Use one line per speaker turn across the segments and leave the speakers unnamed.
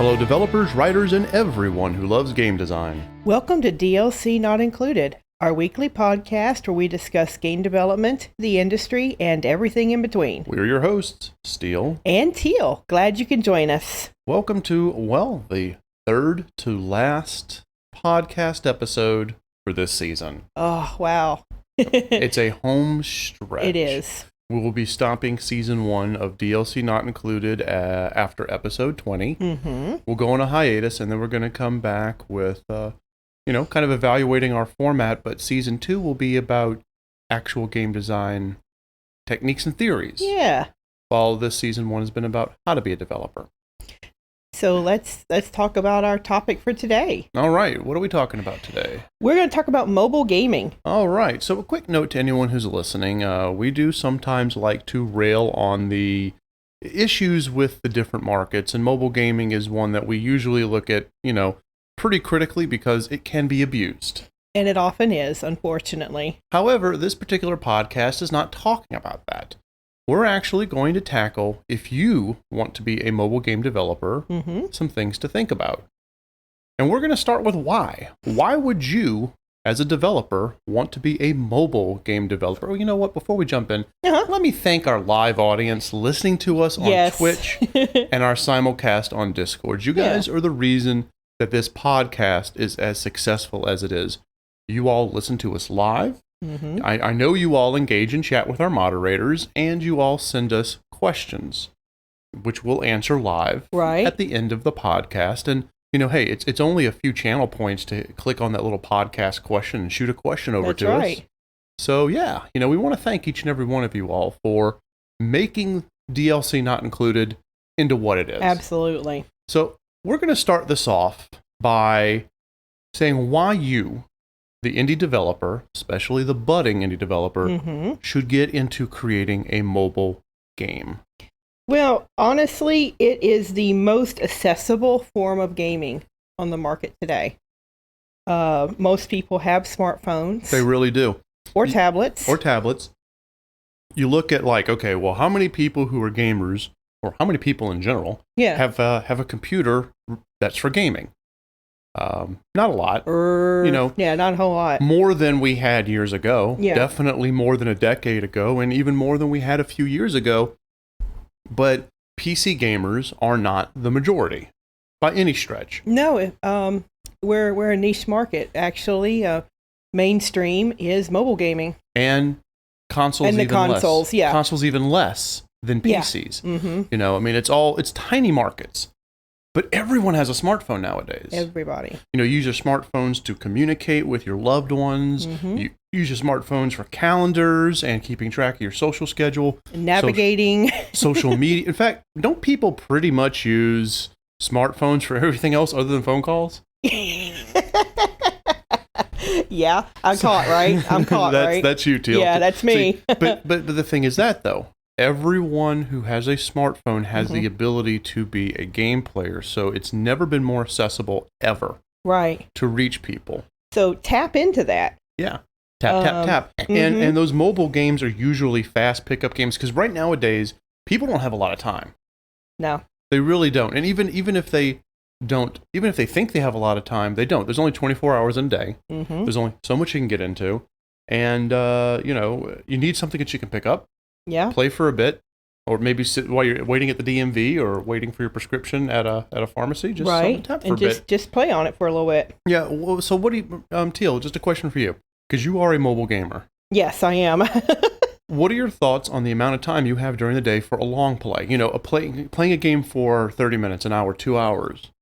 Hello developers, writers, and everyone who loves game design.
Welcome to DLC Not Included, our weekly podcast where we discuss game development, the industry, and everything in between.
We're your hosts, Steele
and Teal. Glad you can join us.
Welcome to, the third to last podcast episode for this season.
Oh, wow.
It's a home stretch.
It is.
We will be stopping season 1 of DLC Not Included after episode 20.
Mm-hmm.
We'll go on a hiatus, and then we're going to come back with, kind of evaluating our format. But season 2 will be about actual game design techniques and theories.
Yeah.
While this season 1 has been about how to be a developer.
So let's talk about our topic for today.
All right. What are we talking about today?
We're going to talk about mobile gaming.
All right. So a quick note to anyone who's listening. We do sometimes like to rail on the issues with the different markets, and mobile gaming is one that we usually look at, pretty critically because it can be abused.
And it often is, unfortunately.
However, this particular podcast is not talking about that. We're actually going to tackle, if you want to be a mobile game developer, some things to think about. And we're going to start with why. Why would you, as a developer, want to be a mobile game developer? Well, you know what? Before we jump in, let me thank our live audience listening to us on Twitch and our simulcast on Discord. You guys are the reason that this podcast is as successful as it is. You all listen to us live. I know you all engage in chat with our moderators, and you all send us questions, which we'll answer live at the end of the podcast. And, hey, it's only a few channel points to click on that little podcast question and shoot a question over to us. So, we want to thank each and every one of you all for making DLC Not Included into what it is.
Absolutely.
So we're going to start this off by saying why you, the indie developer, especially the budding indie developer, should get into creating a mobile game.
Well, honestly, it is the most accessible form of gaming on the market today. Most people have smartphones.
They really do.
Or tablets.
You look at how many people who are gamers, or how many people in general, have a computer that's for gaming? Not a lot.
Not a whole lot.
More than we had years ago.
Yeah.
Definitely more than a decade ago, and even more than we had a few years ago. But PC gamers are not the majority by any stretch.
No, we're a niche market. Actually, mainstream is mobile gaming.
And consoles
and the
even
consoles,
less. Consoles even less than PCs.
Yeah.
It's tiny markets. But everyone has a smartphone nowadays.
Everybody.
You use your smartphones to communicate with your loved ones. You use your smartphones for calendars and keeping track of your social schedule.
Navigating.
Social media. In fact, don't people pretty much use smartphones for everything else other than phone calls?
Yeah, I'm caught, right?
That's you, Teal.
Yeah, that's me.
See, but the thing is that, though. Everyone who has a smartphone has the ability to be a game player, so it's never been more accessible ever to reach people.
So tap into that.
Yeah. Tap. And those mobile games are usually fast pickup games, because right nowadays, people don't have a lot of time.
No.
They really don't. And even if they think they have a lot of time, they don't. There's only 24 hours in a day. There's only so much you can get into. And, you need something that you can pick up.
Yeah.
Play for a bit, or maybe sit while you're waiting at the DMV or waiting for your prescription at a pharmacy. Just tap for a bit.
Just play on it for a little bit.
Yeah. Well, so what do you, Teal? Just a question for you, because you are a mobile gamer.
Yes, I am.
What are your thoughts on the amount of time you have during the day for a long play? Playing a game for 30 minutes, an hour, 2 hours.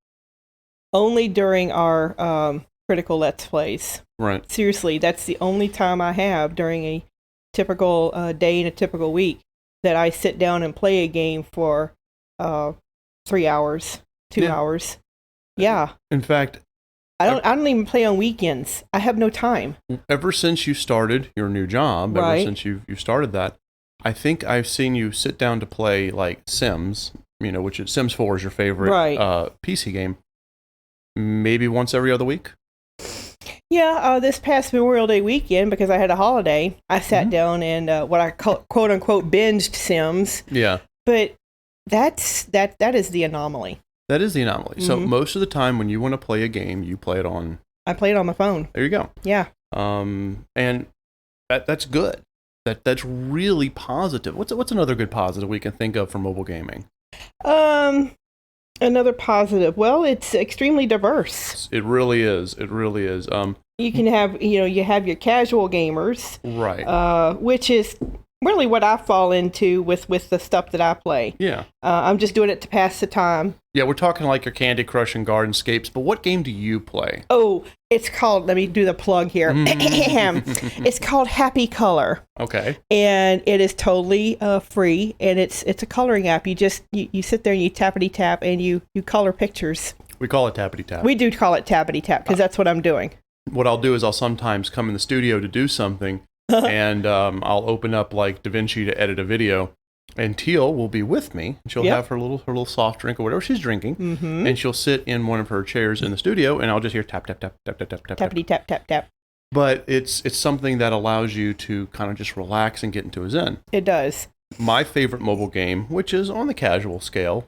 Only during our critical Let's Plays.
Right.
Seriously, that's the only time I have during a typical day in a typical week that I sit down and play a game for 3 hours, 2 hours. Yeah.
In fact,
I don't even play on weekends. I have no time.
Ever since you started your new job, ever since you started that, I think I've seen you sit down to play like Sims, which is Sims 4 is your favorite PC game, maybe once every other week.
Yeah, this past Memorial Day weekend, because I had a holiday, I sat down and what I call, quote unquote, binged Sims.
Yeah.
But that is the anomaly.
That is the anomaly. So most of the time when you want to play a game, you play it on...
I play it on my phone.
There you go.
Yeah.
And that's good. That's really positive. What's another good positive we can think of for mobile gaming?
Another positive. Well, it's extremely diverse.
It really is. It really is.
You can have, you have your casual gamers,
right?
Which is really what I fall into with the stuff that I play.
Yeah.
I'm just doing it to pass the time.
Yeah, we're talking like your Candy Crush and Gardenscapes, but what game do you play?
Oh, it's called, let me do the plug here. It's called Happy Color.
Okay.
And it is totally free, and it's a coloring app. You just, you sit there and you tappity tap and you color pictures.
We call it tappity tap.
We do call it tappity tap because that's what I'm doing.
What I'll do is I'll sometimes come in the studio to do something, and I'll open up like DaVinci to edit a video, and Teal will be with me, and she'll have her little soft drink or whatever she's drinking, and she'll sit in one of her chairs in the studio, and I'll just hear tap tap tap tap tap tap tap
tappity tap tap tap.
But it's something that allows you to kind of just relax and get into a zen.
It does.
My favorite mobile game, which is on the casual scale,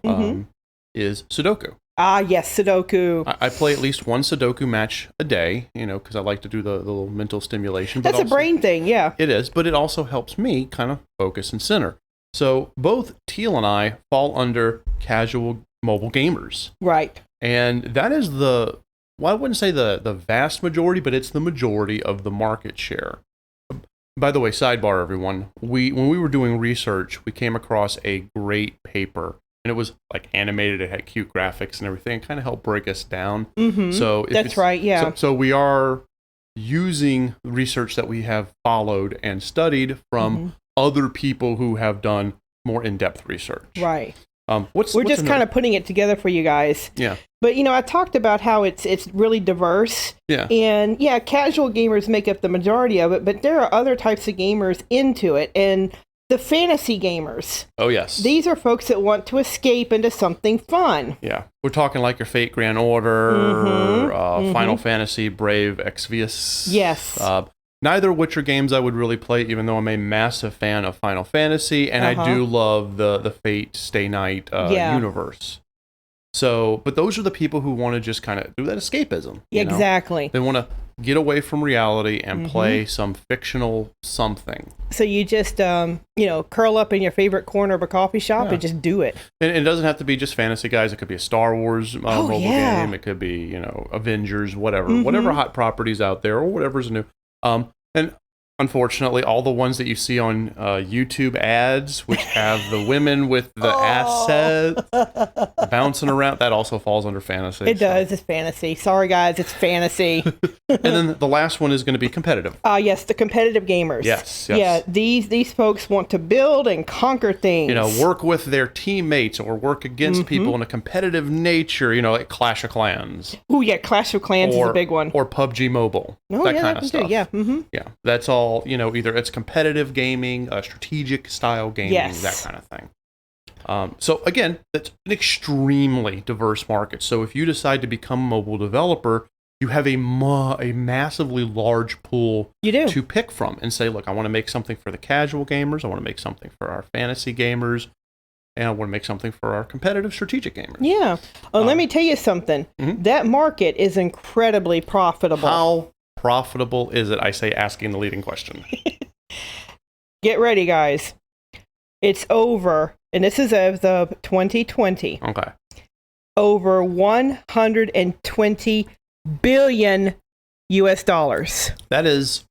is Sudoku.
Ah, yes, Sudoku.
I play at least one Sudoku match a day, because I like to do the little mental stimulation.
That's a brain thing, yeah.
It is, but it also helps me kind of focus and center. So both Teal and I fall under casual mobile gamers.
Right.
And that is well, I wouldn't say the vast majority, but it's the majority of the market share. By the way, sidebar, everyone, when we were doing research, we came across a great paper. And it was like animated. It had cute graphics and everything. It kind of helped break us down. So
that's right. Yeah.
So we are using research that we have followed and studied from other people who have done more in-depth research.
Right.
We're
just kind of putting it together for you guys.
Yeah.
But I talked about how it's really diverse.
Yeah.
And casual gamers make up the majority of it, but there are other types of gamers into it, and the fantasy gamers.
Oh, yes.
These are folks that want to escape into something fun.
Yeah. We're talking like your Fate Grand Order, Final Fantasy, Brave, Exvius.
Yes.
Neither Witcher games I would really play, even though I'm a massive fan of Final Fantasy, and I do love the Fate Stay Night universe. So, but those are the people who want to just kind of do that escapism.
Exactly.
They want to get away from reality and play some fictional something.
So you just, curl up in your favorite corner of a coffee shop and just do it.
And it doesn't have to be just fantasy, guys. It could be a Star Wars mobile game. It could be, Avengers, whatever. Whatever hot properties out there or whatever's new. And unfortunately, all the ones that you see on YouTube ads, which have the women with the assets bouncing around, that also falls under fantasy.
It does. It's fantasy. Sorry, guys. It's fantasy.
And then the last one is going to be competitive.
Yes, the competitive gamers.
Yes.
Yeah, these folks want to build and conquer things.
Work with their teammates or work against people in a competitive nature, like Clash of Clans.
Oh, yeah, Clash of Clans is a big one.
Or PUBG Mobile.
Oh,
that
yeah,
kind of stuff.
Yeah. Mm-hmm.
Yeah, that's all, either it's competitive gaming, strategic style gaming, that kind of thing. So again, that's an extremely diverse market. So if you decide to become a mobile developer, you have a massively large pool to pick from and say, look, I want to make something for the casual gamers. I want to make something for our fantasy gamers. And I want to make something for our competitive strategic gamers. Yeah.
Let me tell you something. That market is incredibly profitable.
How profitable is it? I say asking the leading question.
Get ready, guys. It's over, and this is as of 2020.
Okay.
Over 120 billion US dollars.
That is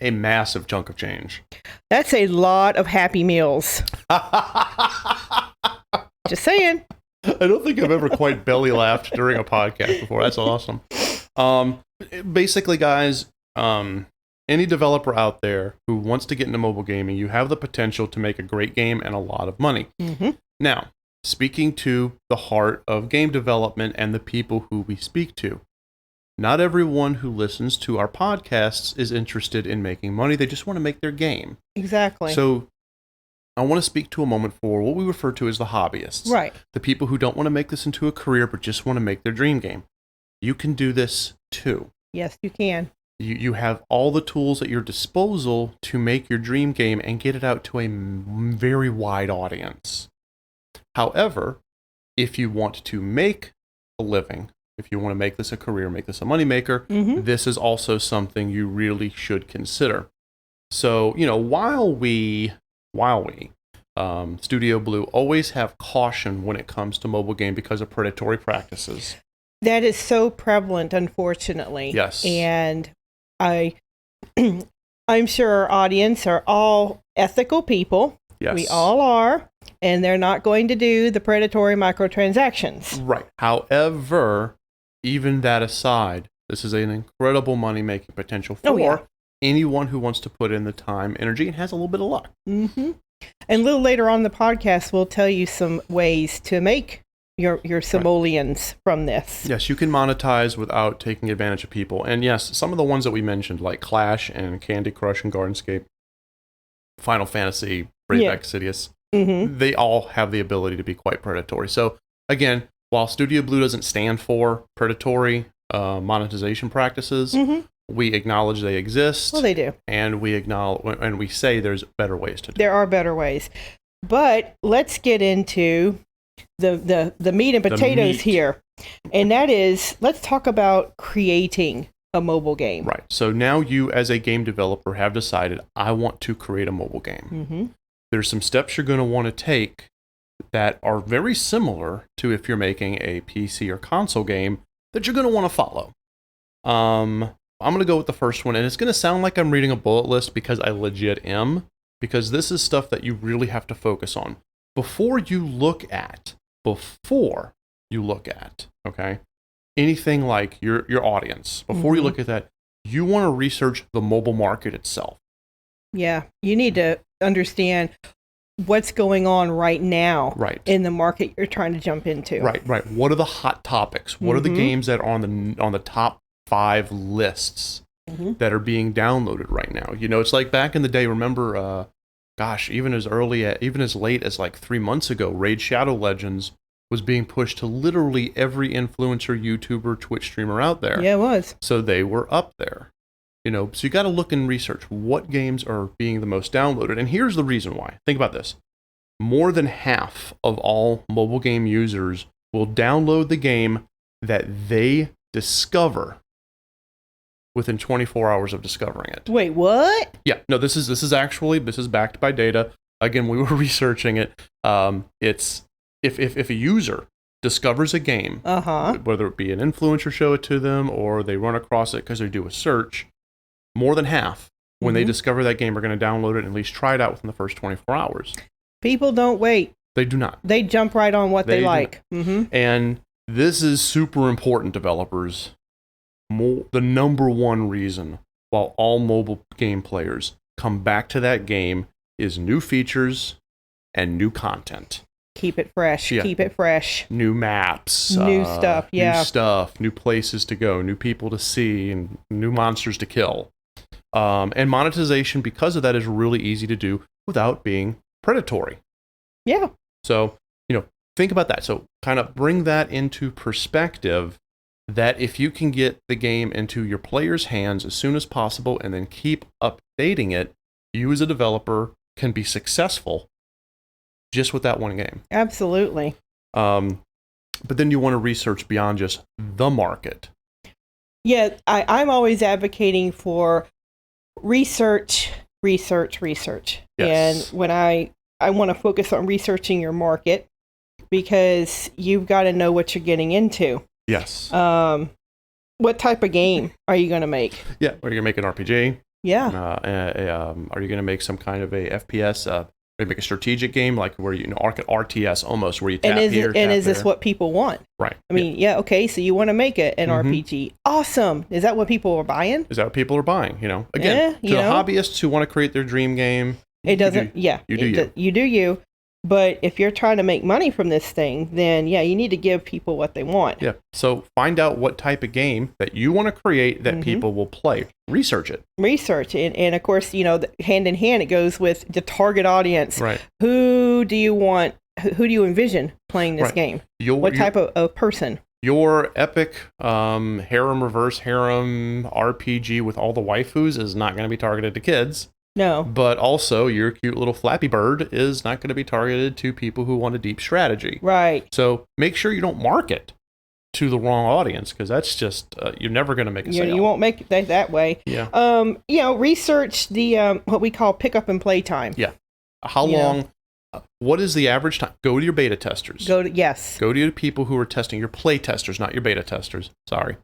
a massive chunk of change.
That's a lot of Happy Meals. Just saying.
I don't think I've ever quite belly laughed during a podcast before. That's awesome. Basically, guys, any developer out there who wants to get into mobile gaming, you have the potential to make a great game and a lot of money. Now, speaking to the heart of game development and the people who we speak to, not everyone who listens to our podcasts is interested in making money. They just want to make their game.
Exactly.
So I want to speak to a moment for what we refer to as the hobbyists.
Right.
The people who don't want to make this into a career, but just want to make their dream game. You can do this too.
Yes, you can.
You have all the tools at your disposal to make your dream game and get it out to a very wide audience. However, if you want to make a living, if you want to make this a career, make this a moneymaker, this is also something you really should consider. So, while we Studio Blue always have caution when it comes to mobile game because of predatory practices.
That is so prevalent, unfortunately.
Yes.
And I'm sure our audience are all ethical people.
Yes.
We all are. And they're not going to do the predatory microtransactions.
Right. However, even that aside, this is an incredible money-making potential for anyone who wants to put in the time, energy, and has a little bit of luck.
Mm-hmm. And a little later on in the podcast, we'll tell you some ways to make your simoleons from this.
Yes, you can monetize without taking advantage of people. And yes, some of the ones that we mentioned, like Clash and Candy Crush and Gardenscape, Final Fantasy, Brave Exvius, they all have the ability to be quite predatory. So again, while Studio Blue doesn't stand for predatory monetization practices, we acknowledge they exist.
Well, they do.
And we acknowledge, and we say there's better ways to do it.
There are better ways. But let's get into the meat and potatoes here. And that is, let's talk about creating a mobile game.
Right. So now you, as a game developer, have decided, I want to create a mobile game. There's some steps you're going to want to take that are very similar to if you're making a PC or console game that you're going to want to follow. I'm going to go with the first one, and it's going to sound like I'm reading a bullet list because I legit am, because this is stuff that you really have to focus on. Before you look at, okay, anything like your audience, before you look at that, you want to research the mobile market itself.
Yeah, you need to understand what's going on right now in the market you're trying to jump into.
Right. What are the hot topics? What are the games that are on the top 5 lists that are being downloaded right now? It's like back in the day, remember, even as late as like 3 months ago, Raid Shadow Legends was being pushed to literally every influencer, YouTuber, Twitch streamer out there.
Yeah, it was.
So they were up there. So you got to look and research what games are being the most downloaded. And here's the reason why. Think about this. More than half of all mobile game users will download the game that they discover within 24 hours of discovering it.
Wait, what?
Yeah, no, this is backed by data. Again, we were researching it. It's if a user discovers a game, whether it be an influencer show it to them or they run across it because they do a search, more than half, when they discover that game, are going to download it and at least try it out within the first 24 hours.
People don't wait.
They do not.
They jump right on what they like.
And this is super important, developers. The number one reason why all mobile game players come back to that game is new features and new content.
Keep it fresh.
Yeah.
Keep it fresh.
New maps.
New stuff, yeah.
New stuff, new places to go, new people to see, and new monsters to kill. And monetization, because of that, is really easy to do without being predatory.
Yeah.
So, think about that. So kind of bring that into perspective, that if you can get the game into your players' hands as soon as possible and then keep updating it, you as a developer can be successful just with that one game.
Absolutely.
But then you want to research beyond just the market.
Yeah, I'm always advocating for research.
Yes.
And when I want to focus on researching your market, because you've got to know what you're getting into.
Yes.
What type of game are you going to make?
Yeah, are you going to make an RPG?
Yeah.
Are you going to make some kind of a FPS? Are you make a strategic game like where RTS almost, where you tap here,
and is this what people want?
Right.
I mean, okay, so you want to make an RPG. Awesome. Is that what people are buying?
Is that what people are buying? Again, to the hobbyists who want to create their dream game,
it doesn't.
You do you.
But if you're trying to make money from this thing, then you need to give people what they want.
Yeah. So find out what type of game that you want to create that people will play. Research it.
And of course, hand in hand, it goes with the target audience.
Right.
Who do you want? Who do you envision playing this game? What type of person?
Your epic reverse harem RPG with all the waifus is not going to be targeted to kids.
No.
But also, your cute little Flappy Bird is not going to be targeted to people who want a deep strategy.
Right.
So make sure you don't market to the wrong audience, because that's just you're never going to make a sale.
You won't make it that way.
Yeah.
Research the what we call pick up and play time.
Yeah. How long? What is the average time? Go to your beta testers.
Go to your
people who are testing, your play testers, not your beta testers. Sorry.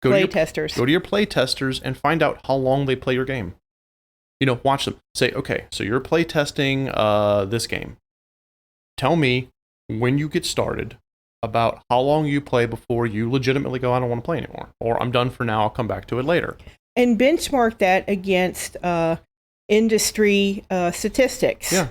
Play testers.
Go to your play testers and find out how long they play your game. Watch them. Say, okay, so you're play testing this game. Tell me when you get started about how long you play before you legitimately go, I don't want to play anymore. Or I'm done for now, I'll come back to it later.
And benchmark that against industry statistics.
Yeah.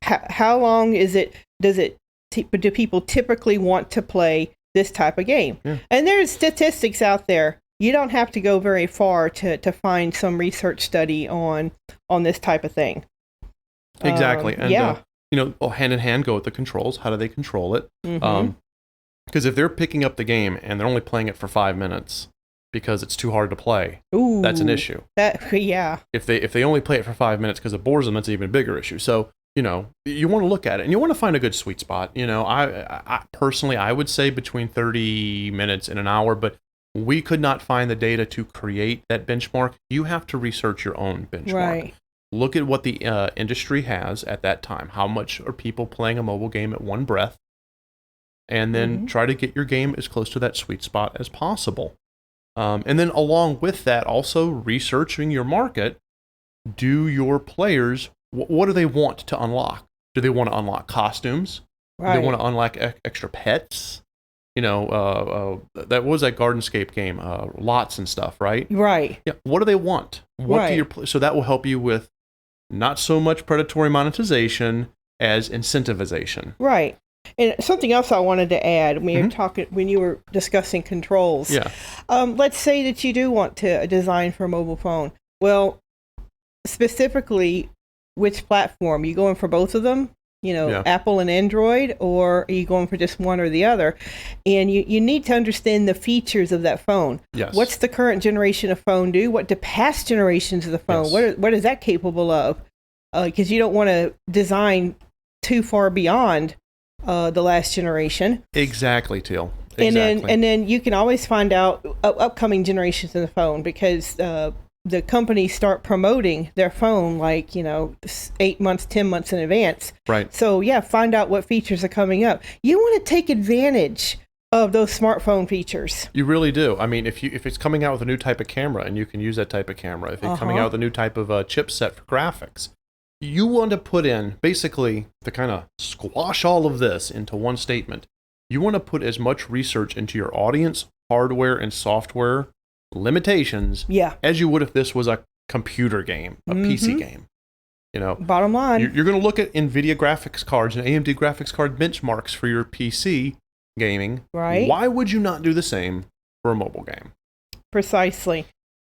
How long do people typically want to play this type of game?
Yeah.
And there's statistics out there. You don't have to go very far to find some research study on this type of thing.
Exactly. And,
yeah.
Hand in hand go with the controls. How do they control it?
Mm-hmm.
Because if they're picking up the game and they're only playing it for 5 minutes because it's too hard to play,
Ooh,
that's an issue.
Yeah.
If they only play it for 5 minutes because it bores them, that's an even bigger issue. So, you want to look at it and you want to find a good sweet spot. I personally, I would say between 30 minutes and an hour, but we could not find the data to create that benchmark. You have to research your own benchmark.
Right.
Look at what the industry has at that time. How much are people playing a mobile game at one breath? And then try to get your game as close to that sweet spot as possible. And then along with that, also researching your market. Do your players, what do they want to unlock? Do they want to unlock costumes?
Right.
Do they want to unlock extra pets? That was that Gardenscape game, lots and stuff, right?
Right.
Yeah. What do they want? So that will help you with not so much predatory monetization as incentivization.
Right. And something else I wanted to add when you were discussing controls.
Yeah.
Let's say that you do want to design for a mobile phone. Well, specifically, which platform? You going for both of them? Apple and Android, or are you going for just one or the other? And you need to understand the features of that phone.
Yes.
What's the current generation of phone do? What do past generations of the phone?
Yes.
What is that capable of? Because you don't want to design too far beyond the last generation.
Exactly, Teal. Exactly.
And then you can always find out upcoming generations of the phone, because the companies start promoting their phone 8 months, 10 months in advance.
Right.
So find out what features are coming up. You want to take advantage of those smartphone features.
You really do. I mean, if it's coming out with a new type of camera, and you can use that type of camera. If it's coming out with a new type of chipset for graphics, you want to put in, basically, to kind of squash all of this into one statement, you want to put as much research into your audience, hardware, and software limitations as you would if this was a computer game, a PC game.
Bottom line,
you're going to look at NVIDIA graphics cards and AMD graphics card benchmarks for your PC gaming.
Right.
Why would you not do the same for a mobile game?
Precisely.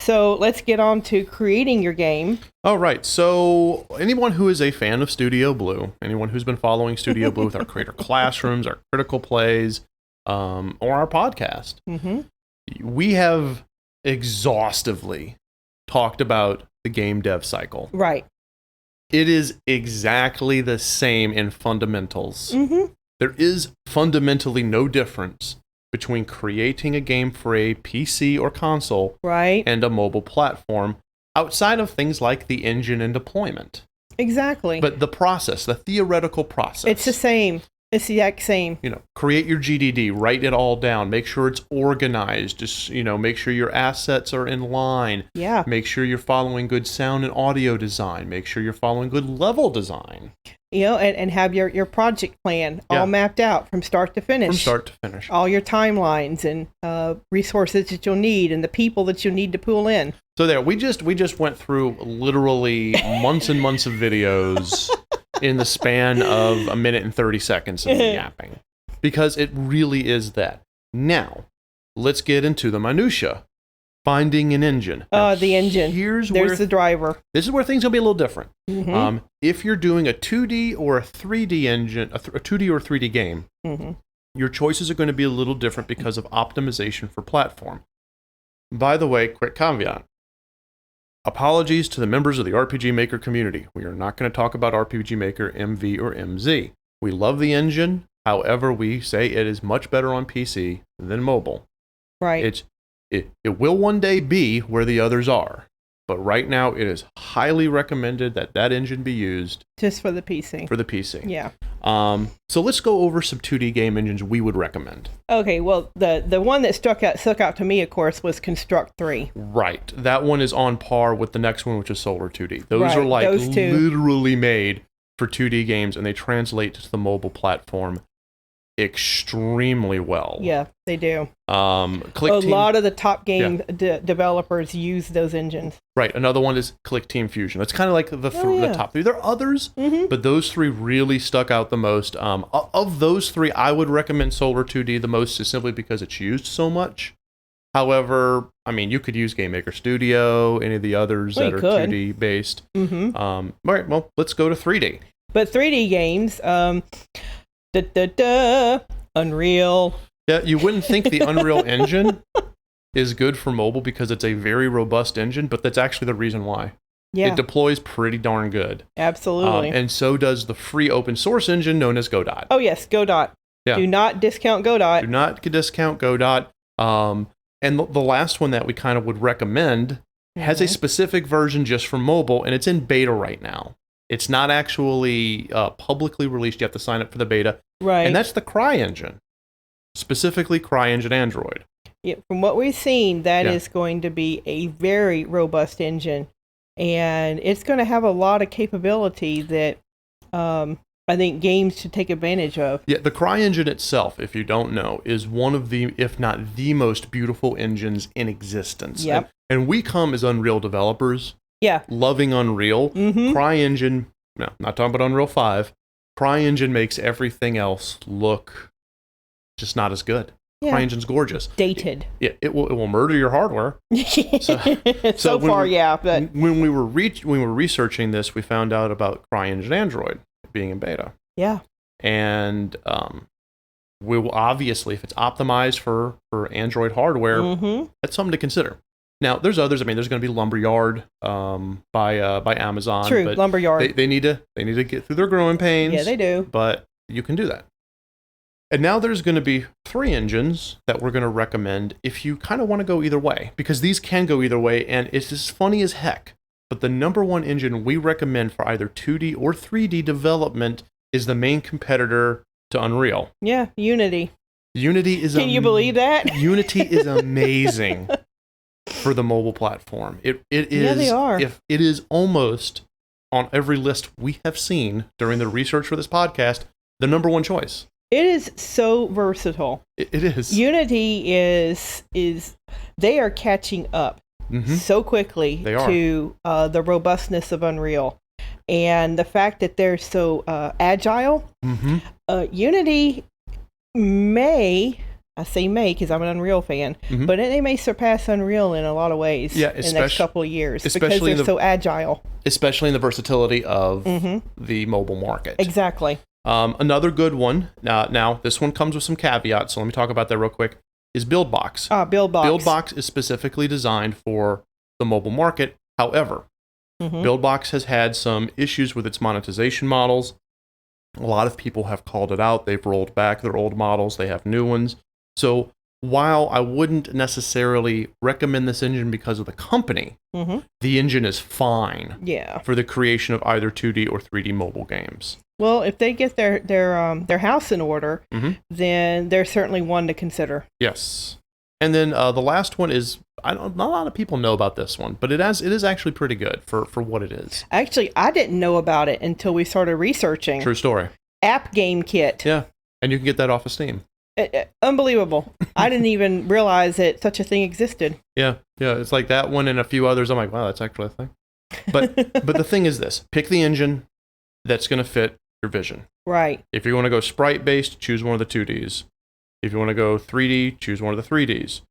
So let's get on to creating your game. All
right. So anyone who is a fan of Studio Blue, anyone who's been following Studio Blue with our creator classrooms, our critical plays, or our podcast, we have exhaustively talked about the game dev cycle.
Right.
It is exactly the same in fundamentals. There is fundamentally no difference between creating a game for a PC or console and a mobile platform, outside of things like the engine and deployment.
Exactly.
But the process, the theoretical process.
It's the same. It's the exact same.
Create your GDD, write it all down, make sure it's organized, just, make sure your assets are in line.
Yeah.
Make sure you're following good sound and audio design. Make sure you're following good level design.
And have your project plan all mapped out from start to finish.
From start to finish.
All your timelines and resources that you'll need and the people that you'll need to pull in.
So there, we just went through literally months and months of videos in the span of a minute and 30 seconds of yapping. Because it really is that. Now, let's get into the minutia. Finding an engine.
The engine. There's the driver.
This is where things will be a little different. If you're doing a 2D or a 3D engine, a 2D or 3D game, your choices are going to be a little different because of optimization for platform. By the way, quick caveat. apologies to the members of the RPG Maker community. We are not going to talk about RPG Maker MV or MZ. We love the engine. However, we say it is much better on PC than mobile.
Right.
It will one day be where the others are. But right now, it is highly recommended that engine be used.
Just for the PC.
For the PC.
Yeah.
So let's go over some 2D game engines we would recommend.
Okay, well, the one that stuck out to me, of course, was Construct 3.
Right. That one is on par with the next one, which is Solar 2D. Those
Right,
are like
those two.
literally made for 2D games, and they translate to the mobile platform extremely well.
Yeah, they do.
Click
A
Team,
lot of the top game developers use those engines.
right. Another one is Click Team Fusion. It's kind of like the top three. There are others, but those three really stuck out the most. Of those three, I would recommend Solar 2D the most, just simply because it's used so much. However, I mean, you could use Game Maker Studio, any of the others that are 2D based. All right, well, let's go to 3D.
But 3D games, Unreal.
Yeah, you wouldn't think the Unreal Engine is good for mobile because it's a very robust engine, but that's actually the reason why.
Yeah.
It deploys pretty darn good.
Absolutely.
And so does the free open source engine known as Godot.
Oh, yes, Godot.
Yeah.
Do not discount Godot.
Do not discount Godot. And the last one that we kind of would recommend has a specific version just for mobile, and it's in beta right now. It's not actually publicly released. You have to sign up for the beta.
Right.
And that's the CryEngine. Specifically CryEngine Android.
Yeah, from what we've seen, that is going to be a very robust engine. And it's going to have a lot of capability that I think games should take advantage of.
Yeah, the CryEngine itself, if you don't know, is one of the, if not the most beautiful engines in existence.
Yep.
And we come as Unreal developers, loving Unreal. CryEngine, no, not talking about Unreal 5, CryEngine makes everything else look just not as good.
Yeah.
CryEngine's gorgeous.
Dated.
It will murder your hardware.
So far, but
when we were researching this, we found out about CryEngine Android being in beta.
Yeah.
And we will obviously, if it's optimized for Android hardware, that's something to consider. Now, there's others. I mean, there's going to be Lumberyard by Amazon.
True,
but
Lumberyard.
They need to get through their growing pains.
Yeah, they do.
But you can do that. And now there's going to be 3 engines that we're going to recommend if you kind of want to go either way, because these can go either way, and it's as funny as heck. But the number one engine we recommend for either 2D or 3D development is the main competitor to Unreal.
Yeah, Unity.
Unity is
Can you believe that?
Unity is amazing for the mobile platform. It is.
Yeah, they are.
If it is almost on every list we have seen during the research for this podcast, the number one choice.
It is so versatile.
It is.
Unity is they are catching up so quickly to the robustness of Unreal. And the fact that they're so agile, Unity I say may because I'm an Unreal fan, but they may surpass Unreal in a lot of ways in the next couple of years because they're so agile. Especially
in the versatility of the mobile market.
Exactly.
Another good one, now this one comes with some caveats, so let me talk about that real quick, is BuildBox.
BuildBox.
BuildBox is specifically designed for the mobile market. However, BuildBox has had some issues with its monetization models. A lot of people have called it out. They've rolled back their old models. They have new ones. So while I wouldn't necessarily recommend this engine because of the company, the engine is fine for the creation of either 2D or 3D mobile games.
Well, if they get their house in order, then they're certainly one to consider.
Yes. And then the last one is, not a lot of people know about this one, but it is actually pretty good for what it is.
Actually, I didn't know about it until we started researching.
True story.
App Game Kit.
Yeah, and you can get that off of Steam.
Unbelievable. I didn't even realize that such a thing existed.
Yeah, it's like that one and a few others. I'm like, wow, that's actually a thing. But the thing is this, pick the engine that's going to fit your vision.
Right.
If you want to go sprite-based, choose one of the 2Ds. If you want to go 3D, choose one of the 3Ds.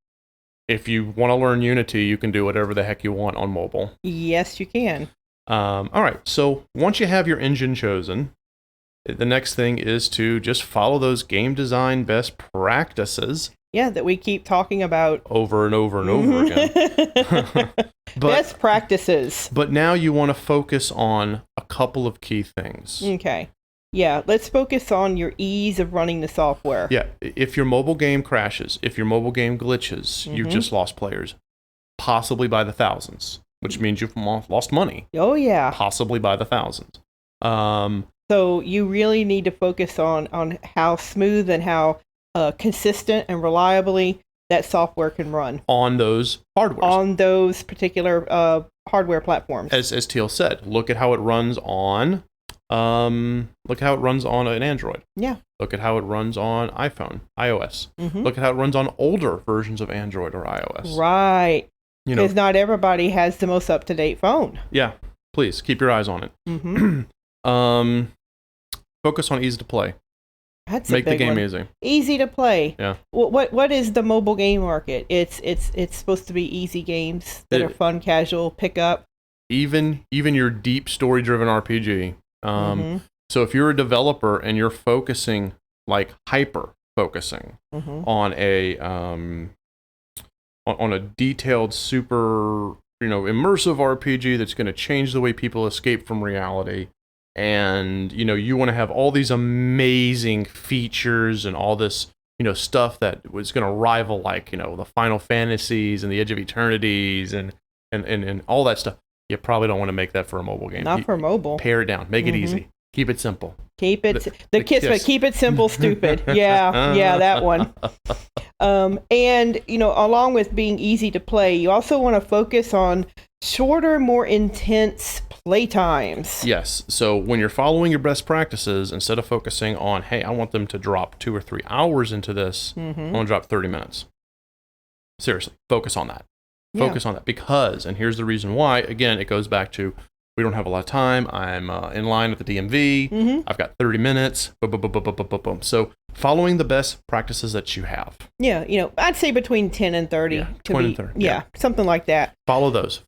If you want to learn Unity, you can do whatever the heck you want on mobile.
Yes, you can.
All right, so once you have your engine chosen, the next thing is to just follow those game design best practices
that we keep talking about
over and over and over again.
Best practices.
But now you want to focus on a couple of key things.
Okay. Yeah, let's focus on your ease of running the software.
Yeah, if your mobile game crashes, if your mobile game glitches, you've just lost players, possibly by the thousands, which means you've lost money.
Oh, yeah.
Possibly by the thousands.
So you really need to focus on how smooth and how consistent and reliably that software can run
on those hardware,
on those particular hardware platforms.
As Teal said, look at how it runs on an Android.
Yeah.
Look at how it runs on iOS. Look at how it runs on older versions of Android or iOS.
Right. Because not everybody has the most up-to-date phone.
Yeah. Please keep your eyes on it. Focus on easy to play. Make the game easy.
Easy to play.
Yeah.
What is the mobile game market? It's supposed to be easy games that are fun, casual, pick up.
Even your deep story-driven RPG. So if you're a developer and you're focusing, like hyper focusing on a detailed, super immersive RPG that's going to change the way people escape from reality. And, you want to have all these amazing features and all this, stuff that was going to rival, like, the Final Fantasies and the Edge of Eternities and all that stuff. You probably don't want to make that for a mobile game.
Not for mobile.
Pare it down. Make it easy. Keep it simple.
Keep it keep it simple, stupid. Yeah, that one. And along with being easy to play, you also want to focus on shorter, more intense play times.
Yes. So when you're following your best practices, instead of focusing on, hey, I want them to drop 2 or 3 hours into this, I want to drop 30 minutes. Seriously, focus on that. Focus on that because, and here's the reason why, again, it goes back to, we don't have a lot of time. I'm in line at the DMV. I've got 30 minutes. Boom, boom, boom, boom, boom, boom, boom. So following the best practices that you have.
Yeah, I'd say between 10 and 30.
Yeah, 20 and 30.
Yeah, something like that.
Follow those.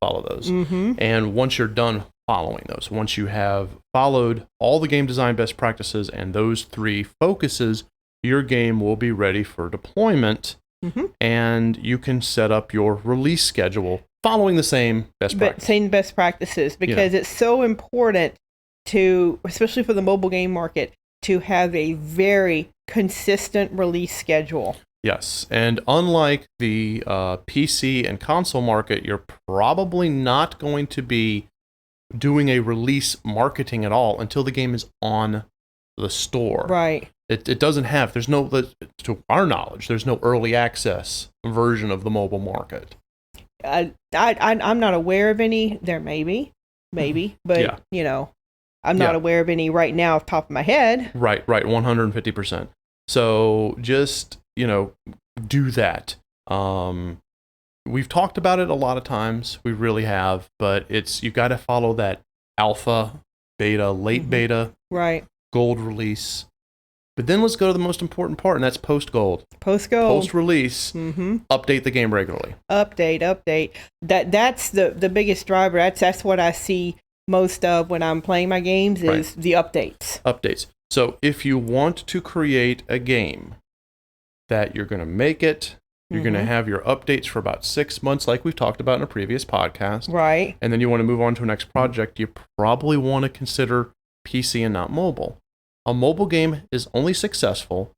And once you're done following those, once you have followed all the game design best practices and those 3 focuses, your game will be ready for deployment. And you can set up your release schedule following the same best
practices because it's so important to, especially for the mobile game market, to have a very consistent release schedule.
Yes, and unlike the PC and console market, you're probably not going to be doing a release marketing at all until the game is on the store.
Right.
It doesn't have, to our knowledge, there's no early access version of the mobile market.
I'm not aware of any. There may be, but I'm not aware of any right now off the top of my head. Right,
150%. So just, do that. We've talked about it a lot of times. We really have, but you got to follow that alpha, beta, late beta,
right,
gold release. But then let's go to the most important part, and that's post-gold. Post-release, update the game regularly.
Update. That's the biggest driver. That's what I see most of when I'm playing my games is the updates.
So if you want to create a game that you're going to make it, you're going to have your updates for about 6 months, like we've talked about in a previous podcast.
Right.
And then you want to move on to a next project, you probably want to consider PC and not mobile. A mobile game is only successful,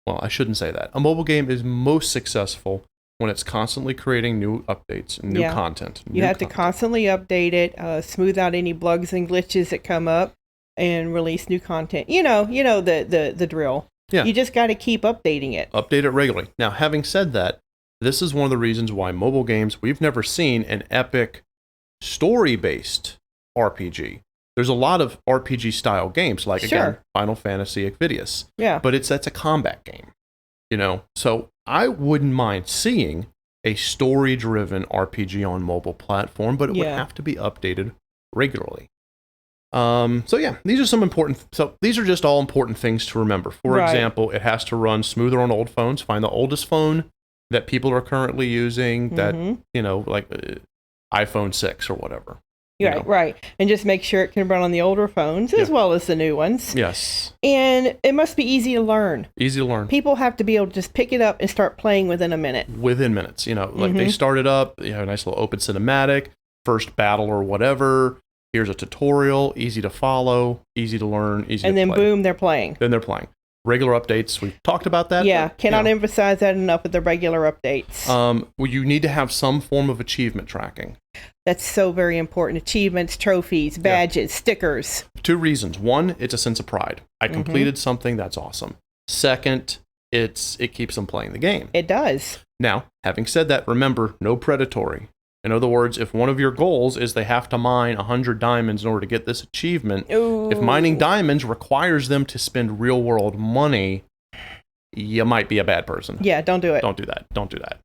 well, I shouldn't say that. A mobile game is most successful when it's constantly creating new updates and new content.
You have to constantly update it, smooth out any bugs and glitches that come up, and release new content. The drill.
Yeah.
You just got to keep updating it.
Update it regularly. Now, having said that, this is one of the reasons why mobile games, we've never seen an epic story-based RPG. There's a lot of RPG-style games, like, again, Final Fantasy Acvidius.
Yeah.
But that's a combat game, So I wouldn't mind seeing a story-driven RPG on mobile platform, but it would have to be updated regularly. These are some important. So these are just all important things to remember. For example, it has to run smoother on old phones. Find the oldest phone that people are currently using. That like iPhone 6 or whatever.
Right. And just make sure it can run on the older phones as well as the new ones.
Yes.
And it must be easy to learn.
Easy to learn.
People have to be able to just pick it up and start playing within a minute.
Within minutes, like they start it up, you have a nice little open cinematic, first battle or whatever. Here's a tutorial, easy to follow, easy to learn, easy to play.
And then boom, they're playing.
Then they're playing. Regular updates, we've talked about that.
Yeah, cannot emphasize that enough with the regular updates.
Well, you need to have some form of achievement tracking.
That's so very important. Achievements, trophies, badges, stickers. 2
reasons. 1, it's a sense of pride. I completed something, that's awesome. Second, it keeps them playing the game.
It does.
Now, having said that, remember, no predatory. In other words, if one of your goals is they have to mine 100 diamonds in order to get this achievement, if mining diamonds requires them to spend real-world money, you might be a bad person.
Yeah, don't do it.
Don't do that. Don't do that.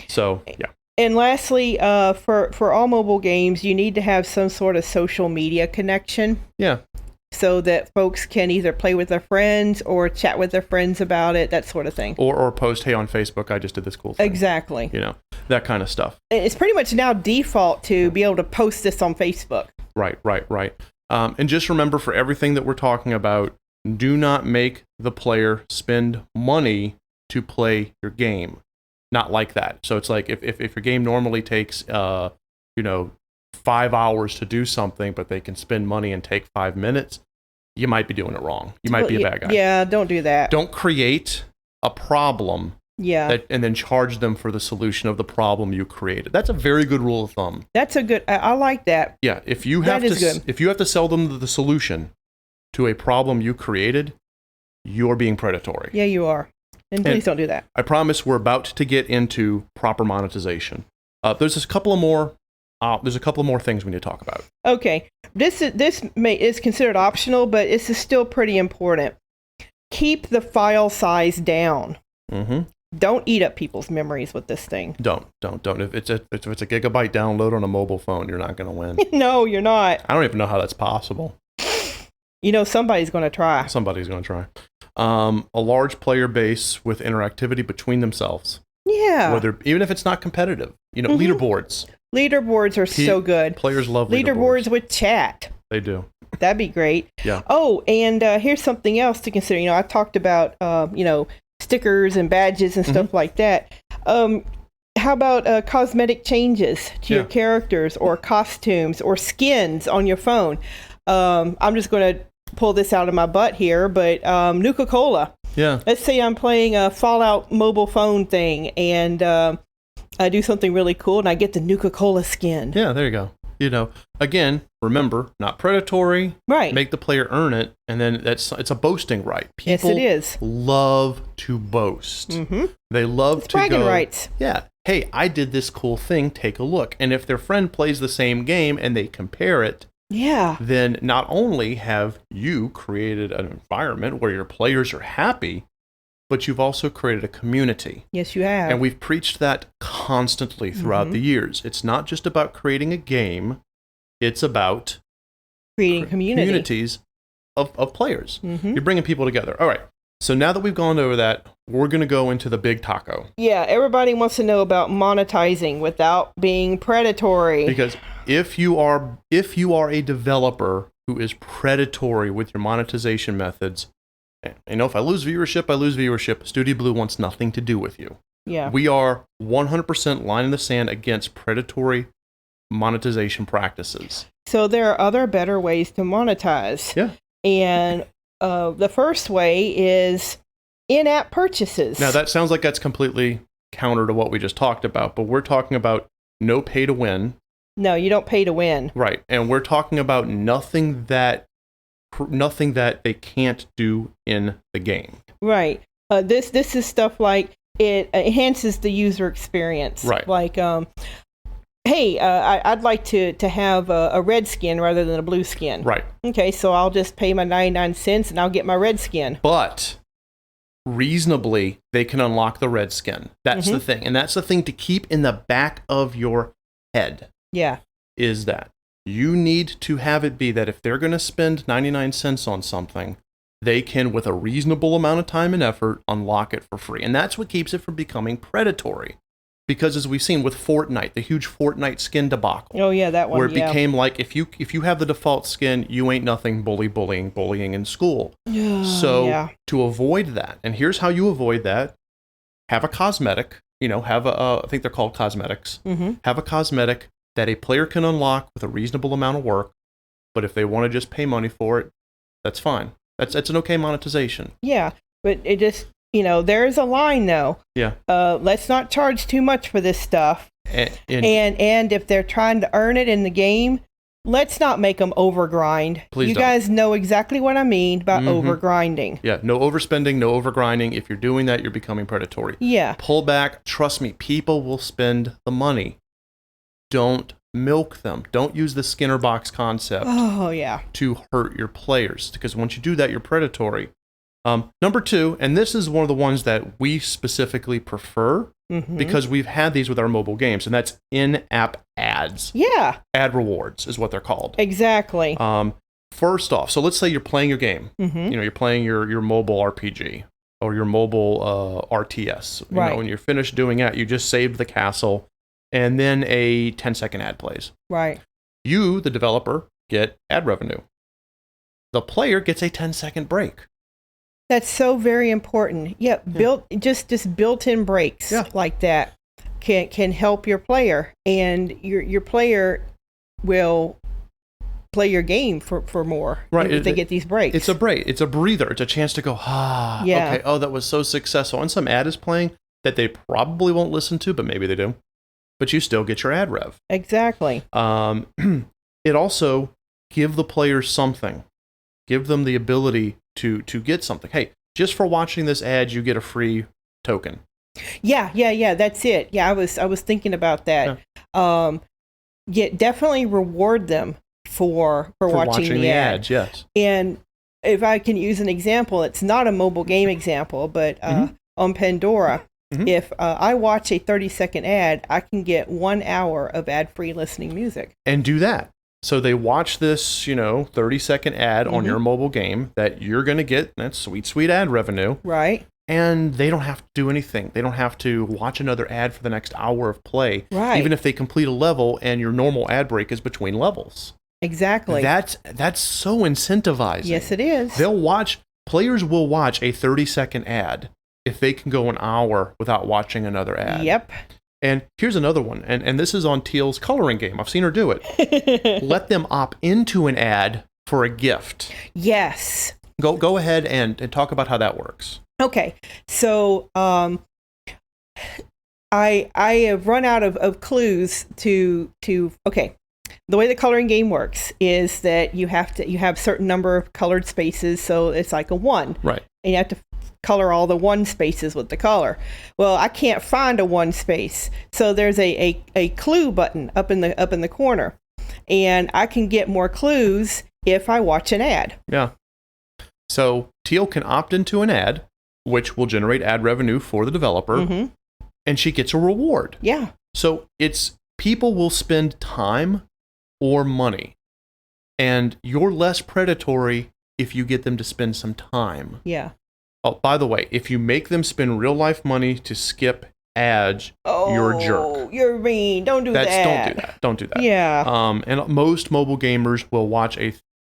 So, yeah.
And lastly, for all mobile games, you need to have some sort of social media connection.
Yeah.
So that folks can either play with their friends or chat with their friends about it, that sort of thing.
Or post, hey, on Facebook, I just did this cool thing.
Exactly.
That kind of stuff.
It's pretty much now default to be able to post this on Facebook.
Right. And just remember, for everything that we're talking about, do not make the player spend money to play your game. Not like that. So it's like if your game normally takes 5 hours to do something, but they can spend money and take 5 minutes, you might be doing it wrong. You might be a bad guy.
Yeah, don't do that.
Don't create a problem and then charge them for the solution of the problem you created. That's a very good rule of thumb.
That's a good, I like that.
Yeah, if you have to sell them the solution to a problem you created, you're being predatory.
Yeah, you are. And please don't do that.
I promise we're about to get into proper monetization. There's a couple of more things we need to talk about.
Okay. This is considered optional, but this is still pretty important. Keep the file size down. Mm-hmm. Don't eat up people's memories with this thing.
Don't. If it's a gigabyte download on a mobile phone, you're not going to win.
No, you're not.
I don't even know how that's possible.
Somebody's going to try.
Somebody's going to try. A large player base with interactivity between themselves.
Yeah.
Even if it's not competitive. Leaderboards.
Leaderboards are so good.
Players love
leaderboards with chat.
They do.
That'd be great.
Yeah.
Oh, and here's something else to consider. I talked about, stickers and badges and stuff like that. How about cosmetic changes to your characters or costumes or skins on your phone? I'm just going to pull this out of my butt here, but Nuka-Cola.
Yeah.
Let's say I'm playing a Fallout mobile phone thing and I do something really cool and I get the Nuka-Cola skin.
Yeah, there you go. Again, remember, not predatory.
Right.
Make the player earn it, and then it's a boasting right. People
yes, it is.
Love to boast.
Mm-hmm.
They love to
bragging
go.
Rights.
Yeah. Hey, I did this cool thing. Take a look. And if their friend plays the same game and they compare it, then not only have you created an environment where your players are happy, but you've also created a community.
Yes, you have.
And we've preached that constantly throughout the years. It's not just about creating a game. It's about
creating
communities of players. Mm-hmm. You're bringing people together. All right. So now that we've gone over that, we're going to go into the big taco.
Yeah, everybody wants to know about monetizing without being predatory.
Because if you are a developer who is predatory with your monetization methods, if I lose viewership, I lose viewership. Studio Blue wants nothing to do with you.
Yeah.
We are 100% line in the sand against predatory monetization practices.
So there are other better ways to monetize.
Yeah.
And the first way is in-app purchases.
Now, that sounds like that's completely counter to what we just talked about, but we're talking about no pay to win. No,
you don't pay to win.
Right. And we're talking about nothing that they can't do in the game.
Right. This is stuff like it enhances the user experience.
Right.
Like, hey, I'd like to have a red skin rather than a blue skin.
Right.
Okay, so I'll just pay my 99 cents and I'll get my red skin.
But reasonably, they can unlock the red skin. That's the thing. And that's the thing to keep in the back of your head.
Yeah.
Is that you need to have it be that if they're going to spend 99 cents on something, they can, with a reasonable amount of time and effort, unlock it for free. And that's what keeps it from becoming predatory. Because as we've seen with Fortnite, the huge Fortnite skin debacle.
Oh, yeah, that one,
where it became like, if you have the default skin, you ain't nothing bullying in school. So to avoid that, and here's how you avoid that, have a cosmetic, I think they're called cosmetics. Have a cosmetic that a player can unlock with a reasonable amount of work, but if they want to just pay money for it, that's fine. That's an okay monetization.
Yeah, but it just... there is a line, though.
Yeah.
Let's not charge too much for this stuff. And if they're trying to earn it in the game, let's not make them overgrind.
Please don't.
Guys know exactly what I mean by overgrinding.
Yeah, no overspending, no overgrinding. If you're doing that, you're becoming predatory.
Yeah.
Pull back. Trust me, people will spend the money. Don't milk them. Don't use the Skinner box concept to hurt your players. Because once you do that, you're predatory. Number 2, and this is one of the ones that we specifically prefer because we've had these with our mobile games, and that's in-app ads.
Yeah.
Ad rewards is what they're called.
Exactly.
First off, so let's say you're playing your game. You're playing your mobile RPG or your mobile RTS. When you're finished doing that, you just saved the castle, and then a 10-second ad plays.
Right.
You, the developer, get ad revenue. The player gets a 10-second break.
That's so very important. Yeah, just built-in breaks like that can help your player, and your player will play your game for more if they get these breaks.
It's a break. It's a breather. It's a chance to go, okay, that was so successful. And some ad is playing that they probably won't listen to, but maybe they do. But you still get your ad rev.
Exactly.
It also give the players something. Give them the ability to get something. Hey, just for watching this ad, you get a free token. Yeah.
That's it. Yeah, I was thinking about that. Definitely reward them for watching the ads.
Yes.
And if I can use an example, it's not a mobile game example, but on Pandora, if I watch a 30-second ad, I can get 1 hour of ad-free listening music.
And do that. So they watch this, 30-second ad on your mobile game that you're going to get that sweet, sweet ad revenue.
Right.
And they don't have to do anything. They don't have to watch another ad for the next hour of play.
Right.
Even if they complete a level and your normal ad break is between levels.
Exactly.
That's so incentivizing.
Yes, it is.
Players will watch a 30-second ad if they can go an hour without watching another ad.
Yep.
And here's another one, and this is on Teal's coloring game. I've seen her do it. Let them opt into an ad for a gift.
Yes.
Go ahead and talk about how that works.
Okay. So I have run out of clues to okay. The way the coloring game works is that you have certain number of colored spaces, so it's like a 1.
Right.
And you have to color all the 1 spaces with the color. Well, I can't find a 1 space, so there's a clue button up in the corner, and I can get more clues if I watch an ad.
Yeah. So Teal can opt into an ad, which will generate ad revenue for the developer, and she gets a reward.
Yeah.
So people will spend time or money, and you're less predatory if you get them to spend some time.
Yeah.
Oh, by the way, if you make them spend real life money to skip ads, you're a jerk.
You're mean. Don't do that.
Don't do that.
Yeah.
And most mobile gamers will watch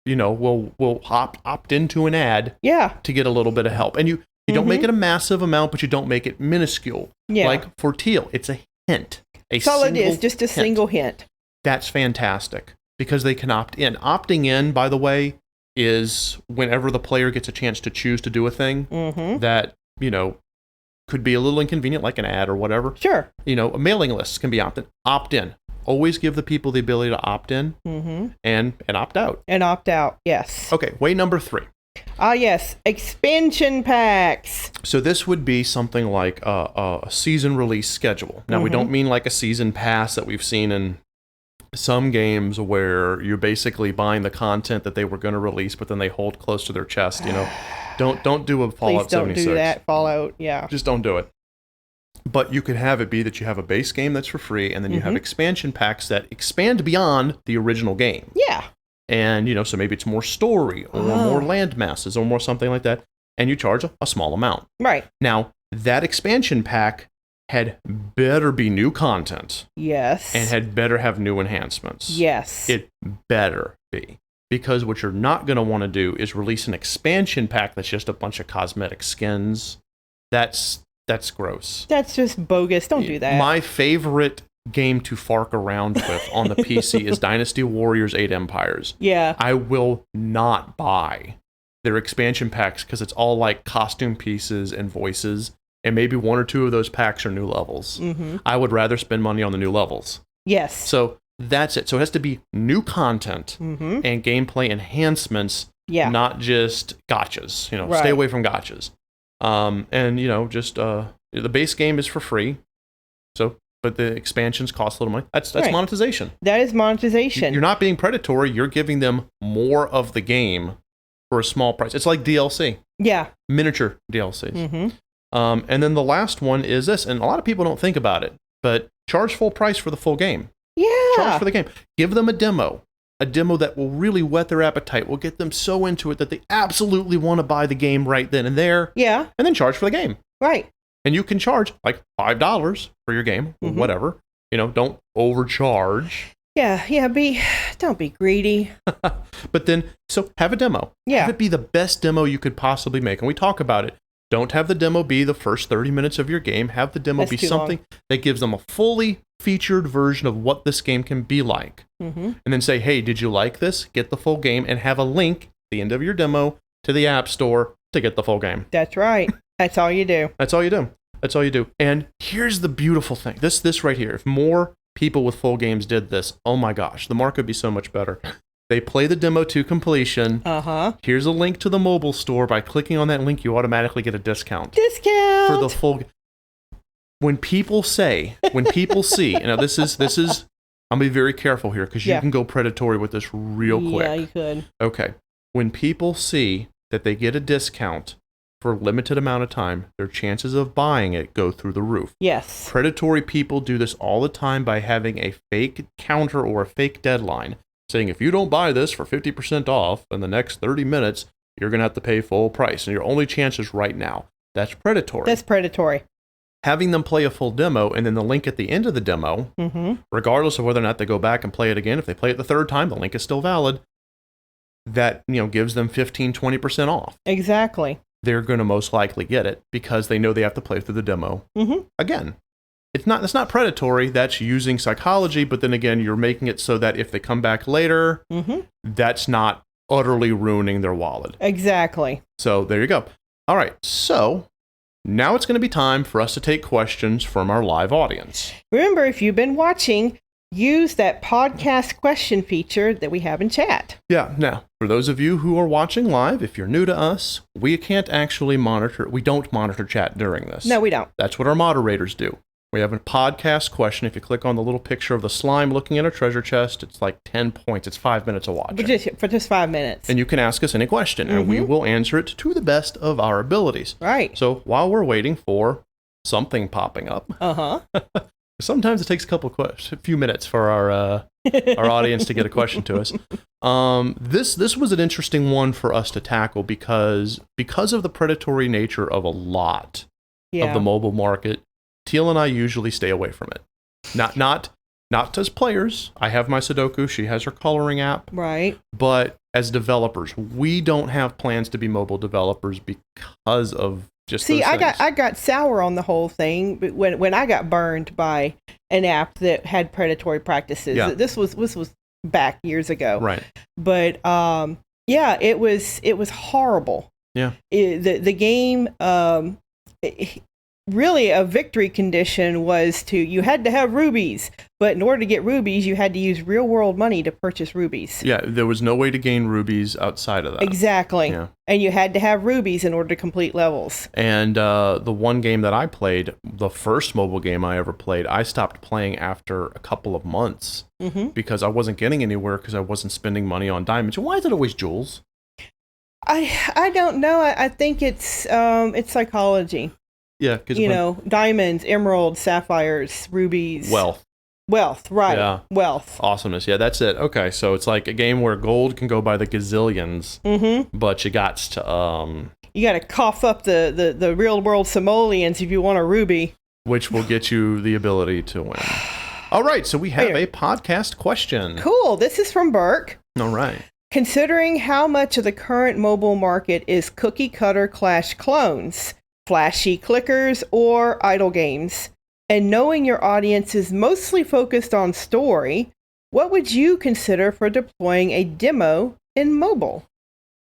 will opt into an ad.
Yeah.
To get a little bit of help, and you don't make it a massive amount, but you don't make it minuscule.
Yeah.
Like for Teal, it's a hint.
That's all it is. Just a single hint.
That's fantastic because they can opt in. Opting in, by the way, is whenever the player gets a chance to choose to do a thing that, could be a little inconvenient, like an ad or whatever.
Sure.
Mailing lists can be opt in. Always give the people the ability to opt in and opt out.
And opt out, yes.
Okay, way number 3.
Yes, expansion packs.
So this would be something like a season release schedule. Now, we don't mean like a season pass that we've seen in some games where you're basically buying the content that they were going to release, but then they hold close to their chest. Don't do a Fallout 76.
Please don't do that, Fallout. Yeah,
just don't do it. But you could have it be that you have a base game that's for free, and then you have expansion packs that expand beyond the original game.
Yeah,
and so maybe it's more story or more land masses or more something like that, and you charge a small amount.
Right.
Now that expansion pack had better be new content.
Yes.
And had better have new enhancements.
Yes.
It better be. Because what you're not going to want to do is release an expansion pack that's just a bunch of cosmetic skins. That's gross.
That's just bogus. Don't do that.
My favorite game to fark around with on the PC is Dynasty Warriors 8 Empires.
Yeah.
I will not buy their expansion packs because it's all like costume pieces and voices, and maybe one or two of those packs are new levels.
Mm-hmm.
I would rather spend money on the new levels.
Yes.
So that's it. So it has to be new content
mm-hmm.
and gameplay enhancements, not just gotchas.
Right.
Stay away from gotchas. And just the base game is for free. So, but the expansions cost a little money. That's right. Monetization.
That is monetization.
You're not being predatory. You're giving them more of the game for a small price. It's like DLC.
Yeah.
Miniature DLCs.
Mm-hmm.
And then the last one is this, and a lot of people don't think about it, but charge full price for the full game.
Yeah.
Charge for the game. Give them a demo that will really whet their appetite, will get them so into it that they absolutely want to buy the game right then and there.
Yeah.
And then charge for the game.
Right.
And you can charge like $5 for your game, or
mm-hmm.
whatever. Don't overcharge.
Yeah, don't be greedy.
But then, so have a demo.
Yeah.
Have it be the best demo you could possibly make. And we talk about it. Don't have the demo be the first 30 minutes of your game. Have the demo be something that gives them a fully featured version of what this game can be like.
Mm-hmm.
And then say, hey, did you like this? Get the full game and have a link at the end of your demo to the App Store to get the full game.
That's right. That's all you do.
That's all you do. That's all you do. And here's the beautiful thing. This right here. If more people with full games did this, oh my gosh, the market would be so much better. They play the demo to completion.
Uh-huh.
Here's a link to the mobile store. By clicking on that link, you automatically get a discount.
Discount!
For the full... When people see, now this is, I'm going to be very careful here because you can go predatory with this real quick.
Yeah, you could.
Okay. When people see that they get a discount for a limited amount of time, their chances of buying it go through the roof.
Yes.
Predatory people do this all the time by having a fake counter or a fake deadline, saying if you don't buy this for 50% off in the next 30 minutes, you're going to have to pay full price. And your only chance is right now. That's predatory.
That's predatory.
Having them play a full demo and then the link at the end of the demo,
mm-hmm.
regardless of whether or not they go back and play it again, if they play it the third time, the link is still valid. That, gives them 15, 20% off.
Exactly.
They're going to most likely get it because they know they have to play through the demo
mm-hmm.
again. That's not predatory. That's using psychology. But then again, you're making it so that if they come back later,
mm-hmm.
that's not utterly ruining their wallet.
Exactly.
So there you go. All right. So now it's going to be time for us to take questions from our live audience.
Remember, if you've been watching, use that podcast question feature that we have in chat.
Yeah. Now, for those of you who are watching live, if you're new to us, we can't actually we don't monitor chat during this.
No, we don't.
That's what our moderators do. We have a podcast question. If you click on the little picture of the slime looking at a treasure chest, it's like 10 points. It's 5 minutes of watching.
For just 5 minutes.
And you can ask us any question, and we will answer it to the best of our abilities.
Right.
So while we're waiting for something popping up, sometimes it takes a few minutes for our audience to get a question to us. This was an interesting one for us to tackle because of the predatory nature of a lot of the mobile market. Teal and I usually stay away from it. Not as players. I have my Sudoku. She has her coloring app.
Right.
But as developers, we don't have plans to be mobile developers because of just those things.
I got sour on the whole thing when I got burned by an app that had predatory practices.
Yeah.
This was back years ago.
Right.
But it was horrible.
Yeah.
The game really a victory condition was you had to have rubies, but in order to get rubies, you had to use real world money to purchase rubies.
Yeah, there was no way to gain rubies outside of that.
Exactly.
Yeah.
And you had to have rubies in order to complete levels.
And the one game that I played, the first mobile game I ever played, I stopped playing after a couple of months because I wasn't getting anywhere because I wasn't spending money on diamonds. Why is it always jewels?
I don't know. I think it's psychology.
Yeah, because
diamonds, emeralds, sapphires, rubies. Wealth, right. Yeah. Wealth.
Awesomeness. Yeah, that's it. Okay, so it's like a game where gold can go by the gazillions, but you got to...
You got to cough up the real world simoleons if you want a ruby.
which will get you the ability to win. All right, so we have a podcast question.
Cool. This is from Burke.
All right.
Considering how much of the current mobile market is cookie cutter Clash clones, flashy clickers, or idle games, and knowing your audience is mostly focused on story, what would you consider for deploying a demo in mobile?